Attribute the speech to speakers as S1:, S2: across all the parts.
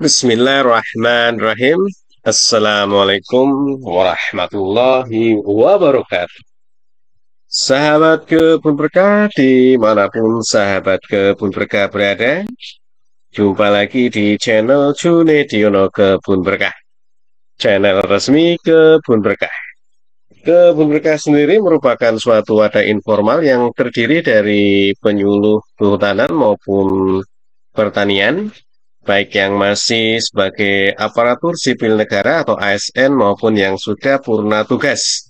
S1: Bismillahirrahmanirrahim. Assalamualaikum warahmatullahi wabarakatuh. Sahabat Kebun Berkah dimanapun sahabat Kebun Berkah berada, jumpa lagi di channel Junediono Kebun Berkah, channel resmi Kebun Berkah. Kebun Berkah sendiri merupakan suatu wadah informal yang terdiri dari penyuluh kehutanan maupun pertanian, baik yang masih sebagai aparatur sipil negara atau ASN maupun yang sudah purna tugas.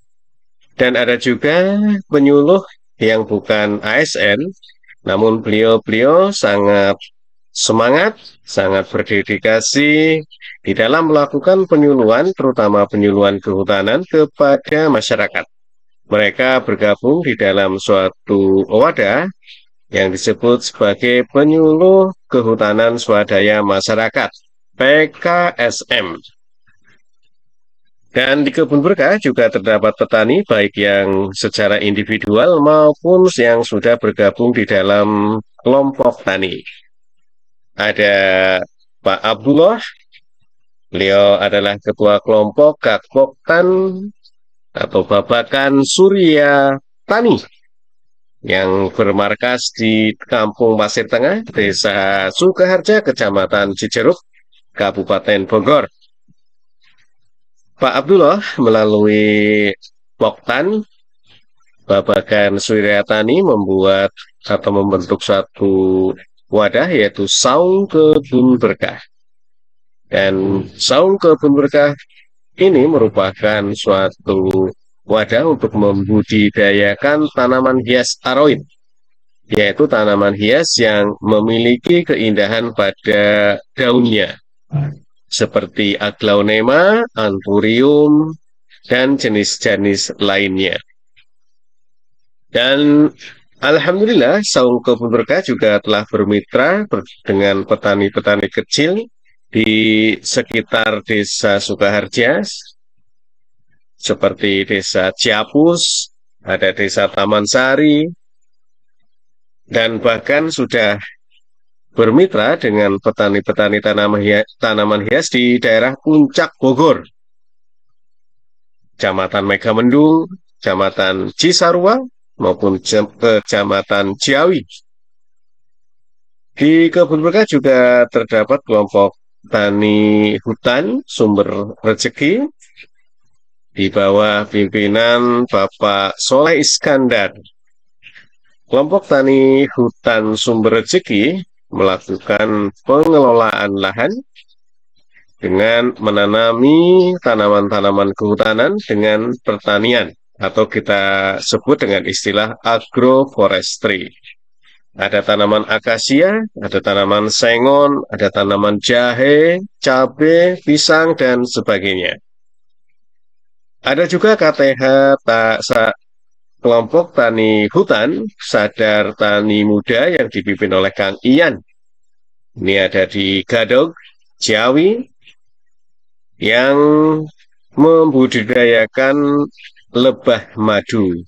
S1: Dan ada juga penyuluh yang bukan ASN, namun beliau-beliau sangat semangat, sangat berdedikasi di dalam melakukan penyuluhan, terutama penyuluhan kehutanan kepada masyarakat. Mereka bergabung di dalam suatu wadah yang disebut sebagai Penyuluh Kehutanan Swadaya Masyarakat (PKSM). Dan di Kebun Berkah juga terdapat petani baik yang secara individual maupun yang sudah bergabung di dalam kelompok tani. Ada Pak Abdullah, beliau adalah ketua kelompok Gakpoktan atau Babakan Surya Tani yang bermarkas di Kampung Pasir Tengah, Desa Sukaharja, Kecamatan Cijeruk, Kabupaten Bogor. Pak Abdullah melalui Poktan Babakan Surya Tani membuat atau membentuk satu wadah yaitu Saung Kebun Berkah. Dan Saung Kebun Berkah ini merupakan suatu wadah untuk membudidayakan tanaman hias aroid, yaitu tanaman hias yang memiliki keindahan pada daunnya, seperti aglaonema, anthurium, dan jenis-jenis lainnya. Dan alhamdulillah, Saung Kebun Berkah juga telah bermitra dengan petani-petani kecil di sekitar Desa Sukaharja, seperti Desa Ciapus, ada Desa Taman Sari, dan bahkan sudah bermitra dengan petani-petani tanaman hias di daerah Puncak Bogor, Kecamatan Megamendung, Kecamatan Cisarua, maupun Kecamatan Ciawi. Di Kebun Berkah juga terdapat kelompok tani hutan sumber rezeki di bawah pimpinan Bapak Soleh Iskandar. Kelompok tani hutan sumber rezeki melakukan pengelolaan lahan dengan menanami tanaman-tanaman kehutanan dengan pertanian, atau kita sebut dengan istilah agroforestry. Ada tanaman akasia, ada tanaman sengon, ada tanaman jahe, cabai, pisang, dan sebagainya. Ada juga KTH kelompok tani hutan sadar tani muda yang dipimpin oleh Kang Ian. Ini ada di Gadog, Ciawi, yang membudidayakan lebah madu.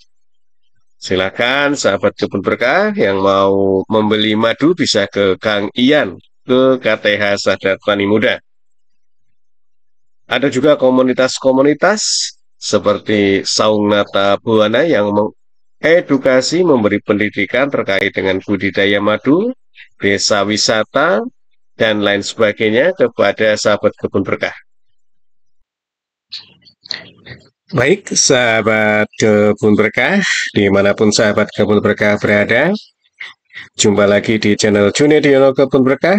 S1: Silakan sahabat Kebun Berkah yang mau membeli madu bisa ke Kang Ian, ke KTH Sadar Tani Muda. Ada juga komunitas-komunitas seperti Saung Nata Buana yang mengedukasi, memberi pendidikan terkait dengan budidaya madu, desa wisata, dan lain sebagainya kepada sahabat Kebun Berkah. Baik, sahabat Kebun Berkah, dimanapun sahabat Kebun Berkah berada, jumpa lagi di channel Junediono Kebun Berkah.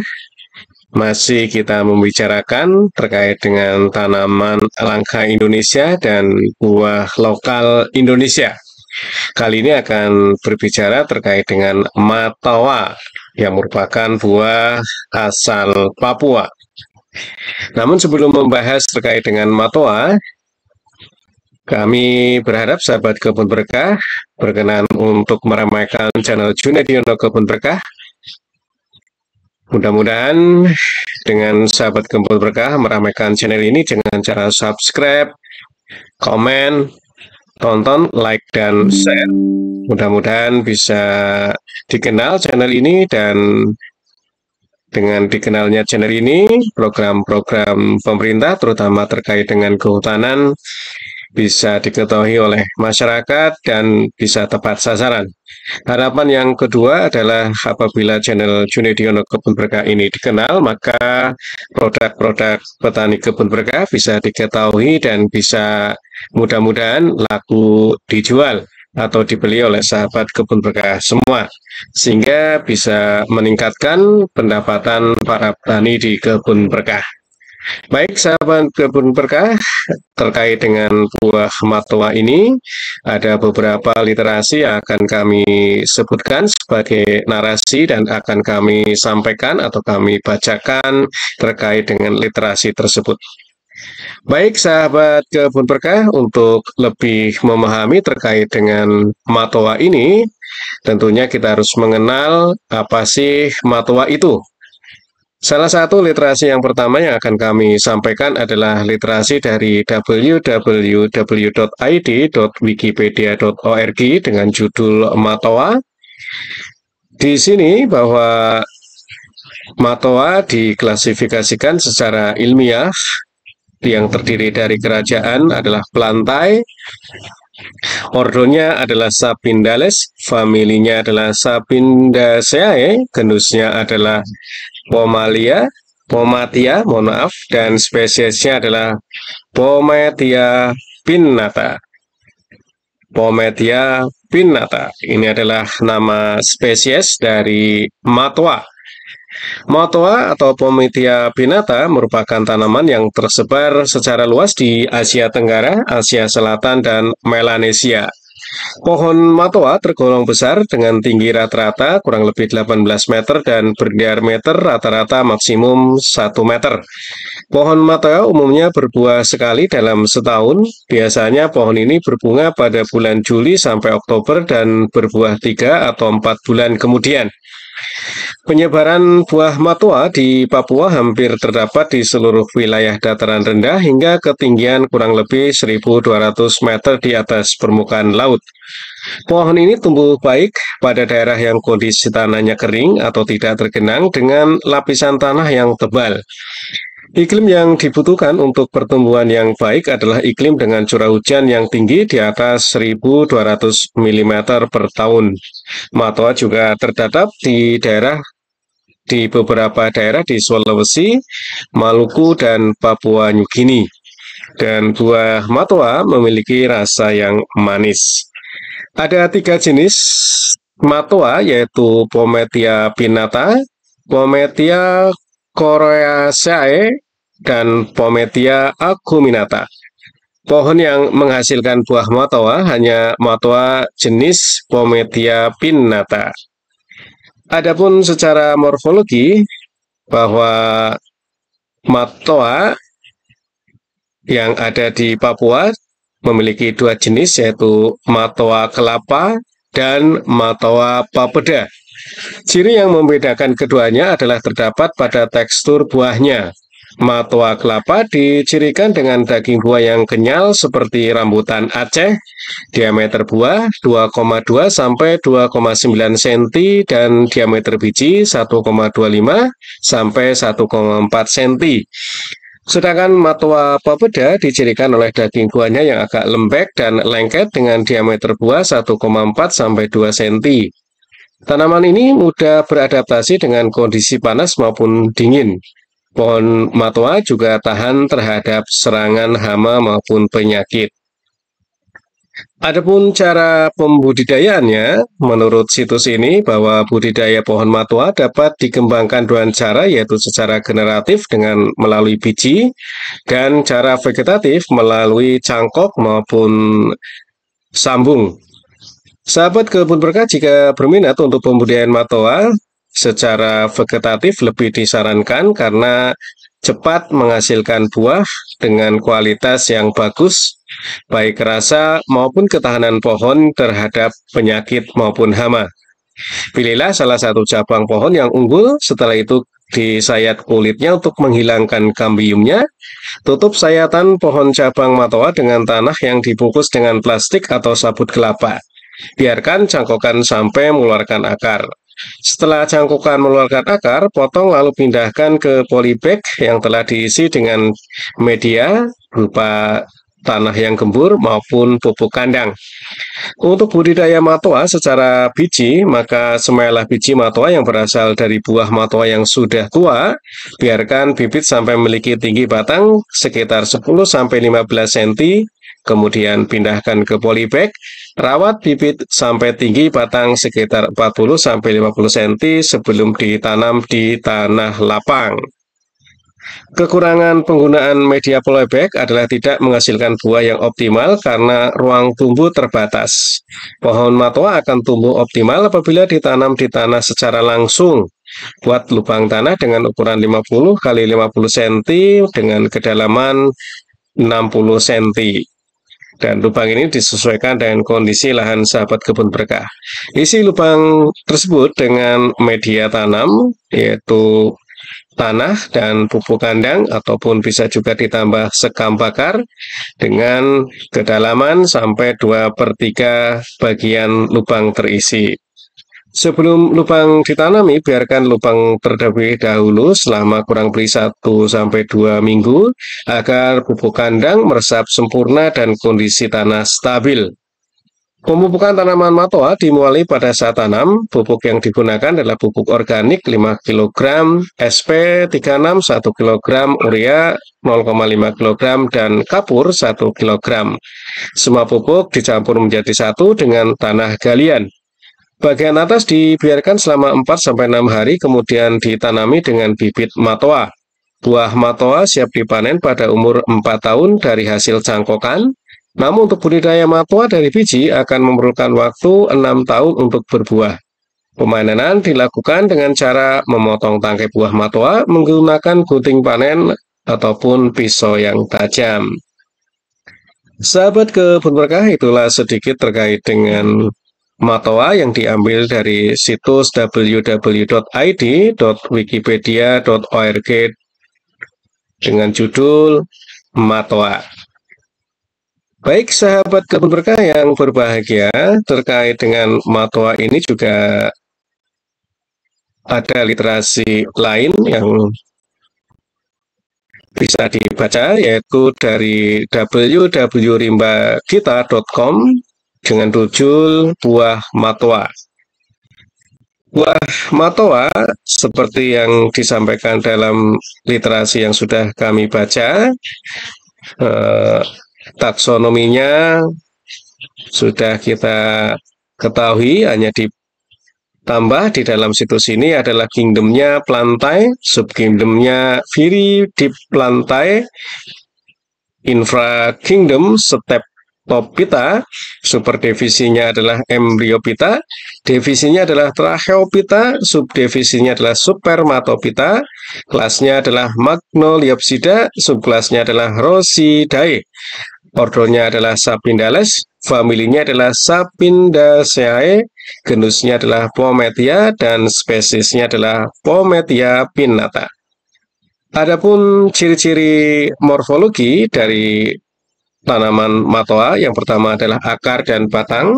S1: Masih kita membicarakan terkait dengan tanaman langka Indonesia dan buah lokal Indonesia. Kali ini akan berbicara terkait dengan matoa, yang merupakan buah asal Papua. Namun sebelum membahas terkait dengan matoa, kami berharap sahabat Kebun Berkah berkenan untuk meramaikan channel Junediono Kebun Berkah. Mudah-mudahan dengan sahabat Kebun Berkah meramaikan channel ini dengan cara subscribe, komen, tonton, like, dan share. Mudah-mudahan bisa dikenal channel ini dan Dengan dikenalnya channel ini, program-program pemerintah terutama terkait dengan kehutanan bisa diketahui oleh masyarakat dan bisa tepat sasaran. Harapan yang kedua adalah apabila channel Junediono Kebun Berkah ini dikenal, maka produk-produk petani kebun berkah bisa diketahui dan bisa mudah-mudahan laku dijual atau dibeli oleh sahabat kebun berkah semua, sehingga bisa meningkatkan pendapatan para petani di kebun berkah. Baik sahabat kebun berkah, terkait dengan buah matoa ini, ada beberapa literasi yang akan kami sebutkan sebagai narasi dan akan kami sampaikan atau kami bacakan terkait dengan literasi tersebut. Baik sahabat kebun berkah, untuk lebih memahami terkait dengan matoa ini, tentunya kita harus mengenal apa sih matoa itu. Salah satu literasi yang pertama yang akan kami sampaikan adalah literasi dari www.id.wikipedia.org dengan judul Matoa. Di sini bahwa matoa diklasifikasikan secara ilmiah yang terdiri dari kerajaan adalah plantae, ordonya adalah Sapindales, familinya adalah Sapindaceae, genusnya adalah Pomatia, dan spesiesnya adalah Pometia pinnata. Pometia pinnata, ini adalah nama spesies dari matoa. Matoa atau Pometia pinnata merupakan tanaman yang tersebar secara luas di Asia Tenggara, Asia Selatan, dan Melanesia. Pohon matoa tergolong besar dengan tinggi rata-rata kurang lebih 18 meter dan berdiameter rata-rata maksimum 1 meter. Pohon matoa umumnya berbuah sekali dalam setahun. Biasanya pohon ini berbunga pada bulan Juli sampai Oktober dan berbuah 3 atau 4 bulan kemudian. Penyebaran buah matoa di Papua hampir terdapat di seluruh wilayah dataran rendah hingga ketinggian kurang lebih 1.200 meter di atas permukaan laut. Pohon ini tumbuh baik pada daerah yang kondisi tanahnya kering atau tidak tergenang dengan lapisan tanah yang tebal. Iklim yang dibutuhkan untuk pertumbuhan yang baik adalah iklim dengan curah hujan yang tinggi di atas 1.200 mm per tahun. Matoa juga terdapat di beberapa daerah di Sulawesi, Maluku, dan Papua Nugini. Dan buah matoa memiliki rasa yang manis. Ada 3 jenis matoa, yaitu Pometia pinnata, Pometia coriaceae, dan Pometia acuminata. Pohon yang menghasilkan buah matoa hanya matoa jenis Pometia pinnata. Adapun secara morfologi, bahwa matoa yang ada di Papua memiliki 2 jenis, yaitu matoa kelapa dan matoa papeda. Ciri yang membedakan keduanya adalah terdapat pada tekstur buahnya. Matoa kelapa dicirikan dengan daging buah yang kenyal seperti rambutan Aceh, diameter buah 2,2 sampai 2,9 cm dan diameter biji 1,25 sampai 1,4 cm. Sedangkan matoa papeda dicirikan oleh daging buahnya yang agak lembek dan lengket dengan diameter buah 1,4 sampai 2 cm. Tanaman ini mudah beradaptasi dengan kondisi panas maupun dingin. Pohon matoa juga tahan terhadap serangan hama maupun penyakit. Adapun cara pembudidayaannya, menurut situs ini bahwa budidaya pohon matoa dapat dikembangkan dengan cara, yaitu secara generatif dengan melalui biji, dan cara vegetatif melalui cangkok maupun sambung. Sahabat kebun berkah, jika berminat untuk pembudidayaan matoa secara vegetatif lebih disarankan karena cepat menghasilkan buah dengan kualitas yang bagus, baik rasa maupun ketahanan pohon terhadap penyakit maupun hama. Pilihlah salah satu cabang pohon yang unggul, setelah itu disayat kulitnya untuk menghilangkan kambiumnya. Tutup sayatan pohon cabang matoa dengan tanah yang dibungkus dengan plastik atau sabut kelapa. Biarkan cangkokan sampai mengeluarkan akar. Setelah cangkukan mengeluarkan akar, potong lalu pindahkan ke polybag yang telah diisi dengan media berupa tanah yang gembur maupun pupuk kandang. Untuk budidaya matoa secara biji, maka semailah biji matoa yang berasal dari buah matoa yang sudah tua. Biarkan bibit sampai memiliki tinggi batang sekitar 10-15 cm, kemudian pindahkan ke polybag. Rawat bibit sampai tinggi batang sekitar 40-50 cm sebelum ditanam di tanah lapang. Kekurangan penggunaan media polybag adalah tidak menghasilkan buah yang optimal karena ruang tumbuh terbatas. Pohon matoa akan tumbuh optimal apabila ditanam di tanah secara langsung. Buat lubang tanah dengan ukuran 50 x 50 cm dengan kedalaman 60 cm. Dan lubang ini disesuaikan dengan kondisi lahan sahabat kebun berkah. Isi lubang tersebut dengan media tanam, yaitu tanah dan pupuk kandang, ataupun bisa juga ditambah sekam bakar dengan kedalaman sampai 2/3 bagian lubang terisi. Sebelum lubang ditanami, biarkan lubang terlebih dahulu selama kurang lebih 1-2 minggu agar pupuk kandang meresap sempurna dan kondisi tanah stabil. Pemupukan tanaman matoa dimulai pada saat tanam. Pupuk yang digunakan adalah pupuk organik 5 kg, SP36 1 kg, urea 0,5 kg, dan kapur 1 kg. Semua pupuk dicampur menjadi satu dengan tanah galian. Bagian atas dibiarkan selama 4-6 hari, kemudian ditanami dengan bibit matoa. Buah matoa siap dipanen pada umur 4 tahun dari hasil cangkokan. Namun untuk budidaya matoa dari biji akan memerlukan waktu 6 tahun untuk berbuah. Pemanenan dilakukan dengan cara memotong tangkai buah matoa menggunakan gunting panen ataupun pisau yang tajam. Sahabat kebun berkah, itulah sedikit terkait dengan matoa yang diambil dari situs www.id.wikipedia.org dengan judul Matoa. Baik sahabat kebun berkah yang berbahagia, terkait dengan matoa ini juga ada literasi lain yang bisa dibaca, yaitu dari www.rimbagita.com dengan judul Buah Matoa. Buah matoa seperti yang disampaikan dalam literasi yang sudah kami baca, taksonominya sudah kita ketahui, hanya ditambah di dalam situs ini adalah kingdomnya plantae, subkingdomnya Viridiplantae, infra kingdom Steptophyta, superdivisinya adalah Embryophyta, divisinya adalah Tracheophyta, subdivisinya adalah Spermatophyta, kelasnya adalah Magnoliopsida, subkelasnya adalah Rosidae, ordonya adalah Sapindales, familinya adalah Sapindaceae, genusnya adalah Pometia, dan spesiesnya adalah Pometia pinnata. Adapun ciri-ciri morfologi dari tanaman matoa, yang pertama adalah akar dan batang.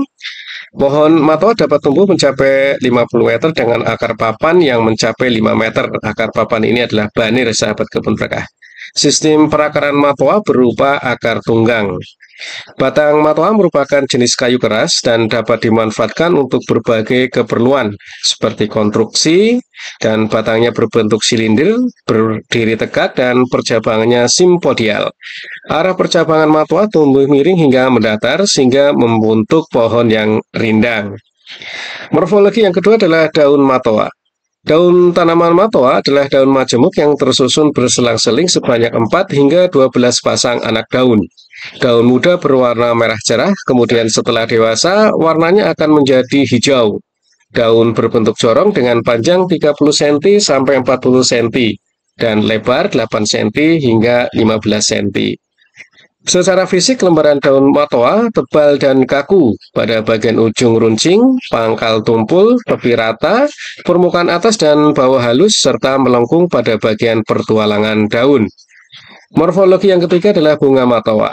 S1: Pohon matoa dapat tumbuh mencapai 50 meter dengan akar papan yang mencapai 5 meter. Akar papan ini adalah banir, sahabat kebun berkah. Sistem perakaran matoa berupa akar tunggang. Batang matoa merupakan jenis kayu keras dan dapat dimanfaatkan untuk berbagai keperluan seperti konstruksi, dan batangnya berbentuk silinder, berdiri tegak, dan percabangannya simpodial. Arah percabangan matoa tumbuh miring hingga mendatar sehingga membentuk pohon yang rindang. Morfologi yang kedua adalah daun matoa. Daun tanaman matoa adalah daun majemuk yang tersusun berselang-seling sebanyak 4 hingga 12 pasang anak daun. Daun muda berwarna merah cerah, kemudian setelah dewasa warnanya akan menjadi hijau. Daun berbentuk corong dengan panjang 30 cm sampai 40 cm dan lebar 8 cm hingga 15 cm. Secara fisik, lembaran daun matoa tebal dan kaku. Pada bagian ujung runcing, pangkal tumpul, tepi rata, permukaan atas dan bawah halus, serta melengkung pada bagian pertualangan daun. Morfologi yang ketiga adalah bunga matoa.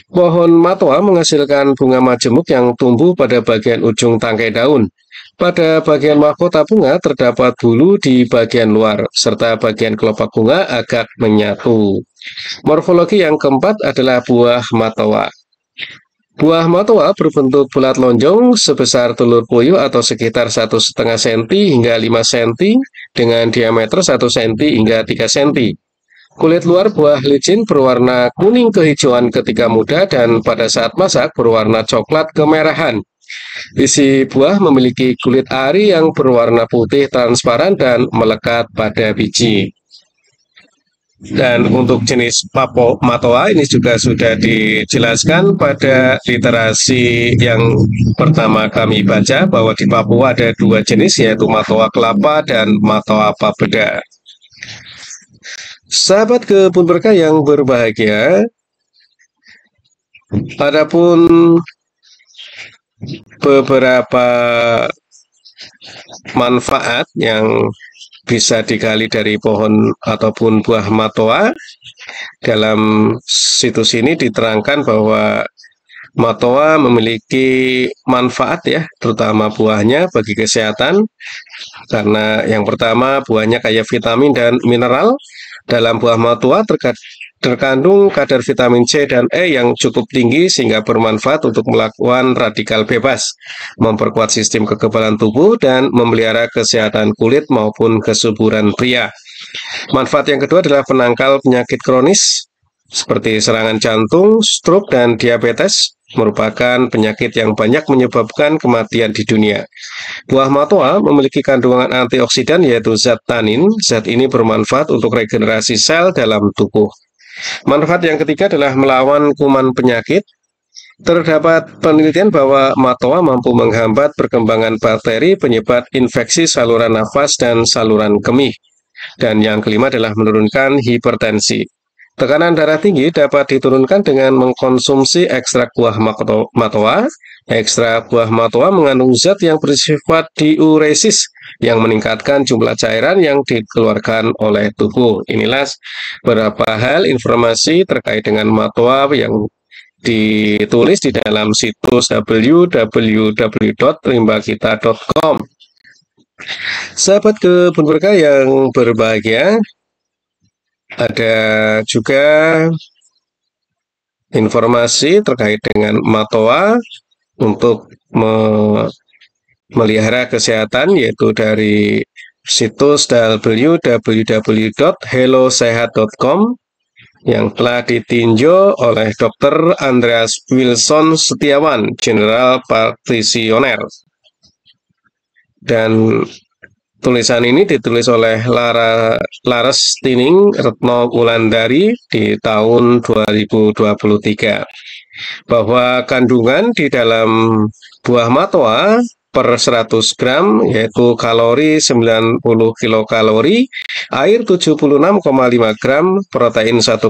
S1: Pohon matoa menghasilkan bunga majemuk yang tumbuh pada bagian ujung tangkai daun. Pada bagian mahkota bunga terdapat bulu di bagian luar, serta bagian kelopak bunga agak menyatu. Morfologi yang keempat adalah buah matoa. Buah matoa berbentuk bulat lonjong sebesar telur puyuh atau sekitar 1,5 cm hingga 5 cm dengan diameter 1 cm hingga 3 cm. Kulit luar buah licin berwarna kuning kehijauan ketika muda dan pada saat masak berwarna coklat kemerahan. Isi buah memiliki kulit ari yang berwarna putih transparan dan melekat pada biji. Dan untuk jenis matoa ini juga sudah dijelaskan pada literasi yang pertama kami baca bahwa di Papua ada dua jenis yaitu matoa kelapa dan matoa papeda. Sahabat kebun berkah yang berbahagia, adapun beberapa manfaat yang bisa digali dari pohon ataupun buah matoa. Dalam situs ini diterangkan bahwa matoa memiliki manfaat ya, terutama buahnya bagi kesehatan. Karena yang pertama buahnya kaya vitamin dan mineral. Dalam buah matoa terkandung kadar vitamin C dan E yang cukup tinggi sehingga bermanfaat untuk melakukan radikal bebas, memperkuat sistem kekebalan tubuh, dan memelihara kesehatan kulit maupun kesuburan pria. Manfaat yang kedua adalah penangkal penyakit kronis seperti serangan jantung, stroke, dan diabetes, merupakan penyakit yang banyak menyebabkan kematian di dunia. Buah matoa memiliki kandungan antioksidan yaitu zat tanin. Zat ini bermanfaat untuk regenerasi sel dalam tubuh. Manfaat yang ketiga adalah melawan kuman penyakit. Terdapat penelitian bahwa matoa mampu menghambat perkembangan bakteri penyebab infeksi saluran nafas dan saluran kemih. Dan yang kelima adalah menurunkan hipertensi. Tekanan darah tinggi dapat diturunkan dengan mengkonsumsi ekstrak buah matoa. Ekstrak buah matoa mengandung zat yang bersifat diuresis yang meningkatkan jumlah cairan yang dikeluarkan oleh tubuh. Inilah beberapa hal informasi terkait dengan matoa yang ditulis di dalam situs www.limbakita.com. Sahabat kebun berkah yang berbahagia, ada juga informasi terkait dengan matoa untuk memelihara kesehatan, yaitu dari situs www.hellosehat.com yang telah ditinjau oleh Dr. Andreas Wilson Setiawan, General Practitioner. Dan tulisan ini ditulis oleh Laras Tining Retno Wulandari di tahun 2023, bahwa kandungan di dalam buah matoa per 100 gram yaitu kalori 90 kilokalori, air 76,5 gram, protein 1,2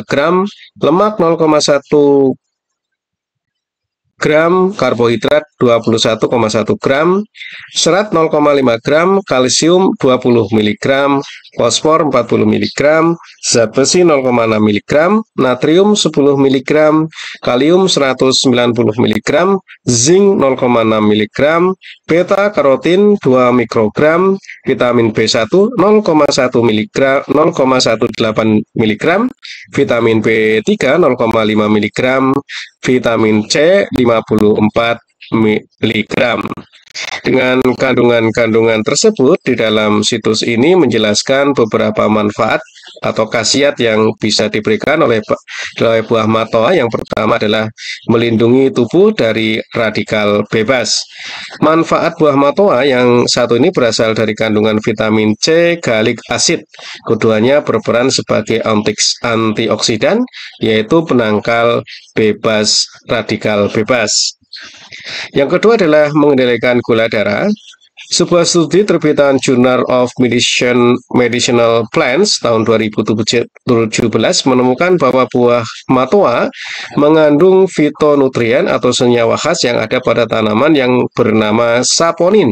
S1: gram, lemak 0,1 gram, karbohidrat 21,1 gram, serat 0,5 gram, kalsium 20 mg, fosfor 40 mg, zat besi 0,6 mg, natrium 10 mg, kalium 190 mg, zinc 0,6 mg, beta karotin 2 mikrogram, vitamin B1 0,1 mg, 0,18 mg, vitamin B3 0,5 mg, vitamin C 54 mg. Dengan kandungan-kandungan tersebut di dalam situs ini menjelaskan beberapa manfaat atau khasiat yang bisa diberikan oleh buah matoa. Yang pertama adalah melindungi tubuh dari radikal bebas. Manfaat buah matoa yang satu ini berasal dari kandungan vitamin C, galik asid. Keduanya berperan sebagai antioksidan, yaitu penangkal bebas radikal bebas. Yang kedua adalah mengendalikan gula darah. Sebuah studi terbitan Journal of Medicinal Plants tahun 2017 menemukan bahwa buah matoa mengandung fitonutrien atau senyawa khas yang ada pada tanaman yang bernama saponin.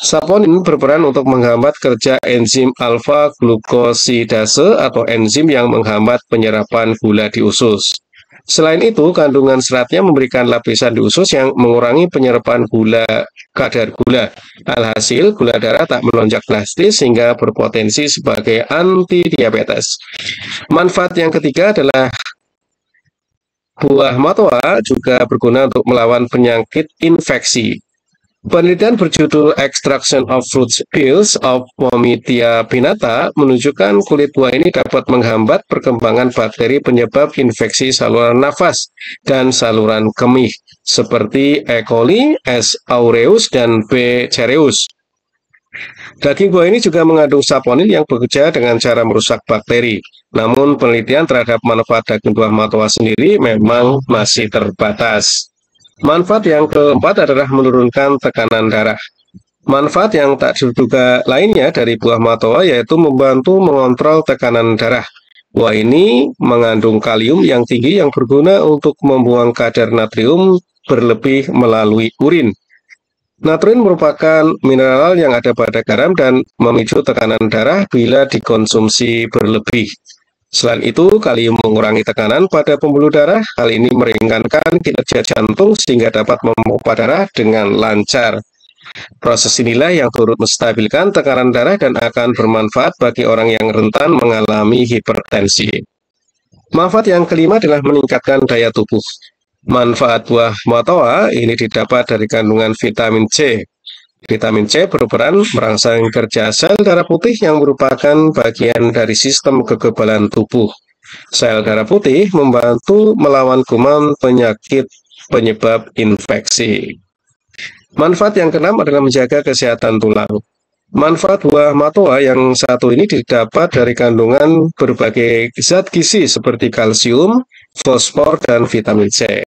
S1: Saponin berperan untuk menghambat kerja enzim alfa-glukosidase atau enzim yang menghambat penyerapan gula di usus. Selain itu, kandungan seratnya memberikan lapisan di usus yang mengurangi penyerapan kadar gula. Alhasil, gula darah tak melonjak drastis sehingga berpotensi sebagai anti diabetes. Manfaat yang ketiga adalah buah matoa juga berguna untuk melawan penyakit infeksi. Penelitian berjudul Extraction of Fruit Peels of Pomethia pinnata menunjukkan kulit buah ini dapat menghambat perkembangan bakteri penyebab infeksi saluran nafas dan saluran kemih seperti E. coli, S. aureus, dan B. cereus. Daging buah ini juga mengandung saponin yang bekerja dengan cara merusak bakteri. Namun penelitian terhadap manfaat daging buah matoa sendiri memang masih terbatas. Manfaat yang keempat adalah menurunkan tekanan darah. Manfaat yang tak terduga lainnya dari buah matoa yaitu membantu mengontrol tekanan darah. Buah ini mengandung kalium yang tinggi yang berguna untuk membuang kadar natrium berlebih melalui urin. Natrium merupakan mineral yang ada pada garam dan memicu tekanan darah bila dikonsumsi berlebih. Selain itu, kalium mengurangi tekanan pada pembuluh darah. Hal ini meringankan kinerja jantung sehingga dapat memompa darah dengan lancar. Proses inilah yang turut menstabilkan tekanan darah dan akan bermanfaat bagi orang yang rentan mengalami hipertensi. Manfaat yang kelima adalah meningkatkan daya tubuh. Manfaat buah matoa ini didapat dari kandungan vitamin C. Vitamin C berperan merangsang kerja sel darah putih yang merupakan bagian dari sistem kekebalan tubuh. Sel darah putih membantu melawan kuman penyakit penyebab infeksi. Manfaat yang keenam adalah menjaga kesehatan tulang. Manfaat buah matoa yang satu ini didapat dari kandungan berbagai zat gizi seperti kalsium, fosfor, dan vitamin C.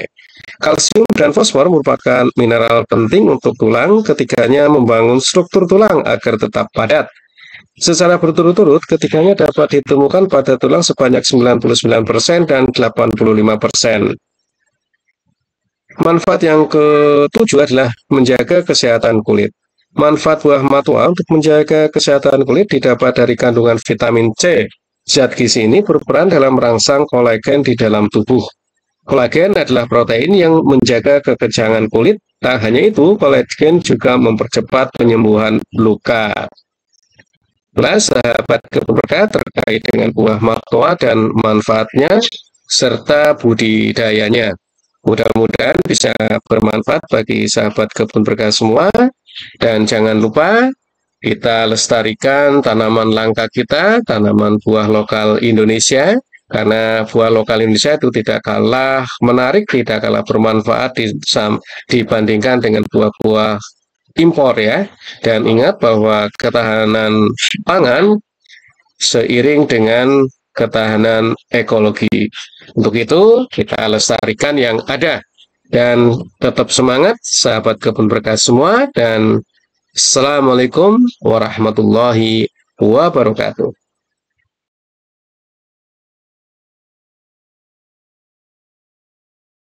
S1: Kalsium dan fosfor merupakan mineral penting untuk tulang, ketiganya membangun struktur tulang agar tetap padat. Secara berturut-turut, ketiganya dapat ditemukan pada tulang sebanyak 99% dan 85%. Manfaat yang ketujuh adalah menjaga kesehatan kulit. Manfaat buah matoa untuk menjaga kesehatan kulit didapat dari kandungan vitamin C. Zat gizi ini berperan dalam merangsang kolagen di dalam tubuh. Kolagen adalah protein yang menjaga kekejangan kulit. Tak hanya itu, kolagen juga mempercepat penyembuhan luka. Nah, sahabat kebun berkah terkait dengan buah matoa dan manfaatnya serta budidayanya. Mudah-mudahan bisa bermanfaat bagi sahabat kebun berkah semua. Dan jangan lupa kita lestarikan tanaman langka kita, tanaman buah lokal Indonesia. Karena buah lokal Indonesia itu tidak kalah menarik, tidak kalah bermanfaat dibandingkan dengan buah-buah impor ya. Dan ingat bahwa ketahanan pangan seiring dengan ketahanan ekologi. Untuk itu kita lestarikan yang ada. Dan tetap semangat sahabat kebun berkah semua, dan Assalamualaikum warahmatullahi wabarakatuh.